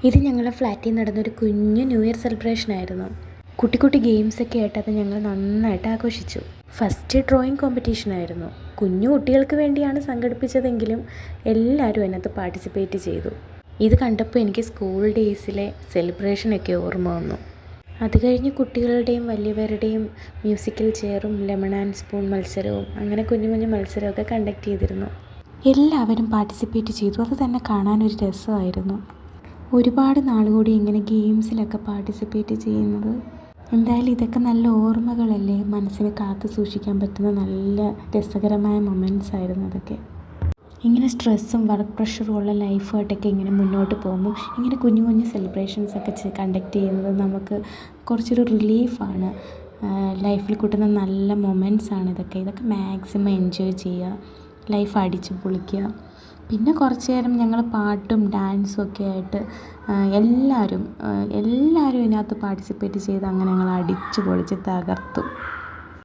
ഇത് ഞങ്ങളുടെ ഫ്ലാറ്റിൽ നടന്നൊരു കുഞ്ഞു ന്യൂ ഇയർ സെലിബ്രേഷൻ ആയിരുന്നു. കുട്ടി കുട്ടി ഗെയിംസൊക്കെ ആയിട്ട് അത് ഞങ്ങൾ നന്നായിട്ട് ആഘോഷിച്ചു. ഫസ്റ്റ് ഡ്രോയിങ് കോമ്പറ്റീഷൻ ആയിരുന്നു. കുഞ്ഞു കുട്ടികൾക്ക് വേണ്ടിയാണ് സംഘടിപ്പിച്ചതെങ്കിലും എല്ലാവരും അതിനകത്ത് പാർട്ടിസിപ്പേറ്റ് ചെയ്തു. ഇത് കണ്ടപ്പോൾ എനിക്ക് സ്കൂൾ ഡേയ്സിലെ സെലിബ്രേഷനൊക്കെ ഓർമ്മ വന്നു. അത് കഴിഞ്ഞ് കുട്ടികളുടെയും വലിയവരുടെയും മ്യൂസിക്കൽ ചെയറും ലെമൺ ആൻഡ് സ്പൂൺ മത്സരവും അങ്ങനെ കുഞ്ഞു കുഞ്ഞു മത്സരമൊക്കെ കണ്ടക്ട് ചെയ്തിരുന്നു. എല്ലാവരും പാർട്ടിസിപ്പേറ്റ് ചെയ്തു. അത് തന്നെ കാണാനൊരു രസമായിരുന്നു. ഒരുപാട് നാളുകൂടി ഇങ്ങനെ ഗെയിംസിലൊക്കെ പാർട്ടിസിപ്പേറ്റ് ചെയ്യുന്നത്. എന്തായാലും ഇതൊക്കെ നല്ല ഓർമ്മകളല്ലേ, മനസ്സിന് കാത്തു സൂക്ഷിക്കാൻ പറ്റുന്ന നല്ല രസകരമായ മൊമെൻറ്റ്സ് ആയിരുന്നു അതൊക്കെ. ഇങ്ങനെ സ്ട്രെസ്സും വർക്ക് പ്രഷറും ഉള്ള ലൈഫായിട്ടൊക്കെ ഇങ്ങനെ മുന്നോട്ട് പോകുമ്പോൾ ഇങ്ങനെ കുഞ്ഞു കുഞ്ഞു സെലിബ്രേഷൻസൊക്കെ കണ്ടക്ട് ചെയ്യുന്നത് നമുക്ക് കുറച്ചൊരു റിലീഫാണ്. ലൈഫിൽ കിട്ടുന്ന നല്ല മൊമെൻറ്റ്സാണ് ഇതൊക്കെ മാക്സിമം എൻജോയ് ചെയ്യുക, ലൈഫ് അടിച്ച് പൊളിക്കുക. പിന്നെ കുറച്ച് നേരം ഞങ്ങൾ പാട്ടും ഡാൻസും ഒക്കെ ആയിട്ട് എല്ലാവരും ഇതിനകത്ത് പാർട്ടിസിപ്പേറ്റ് ചെയ്ത് അങ്ങനെ ഞങ്ങൾ അടിച്ച് പൊളിച്ച് തകർത്തു.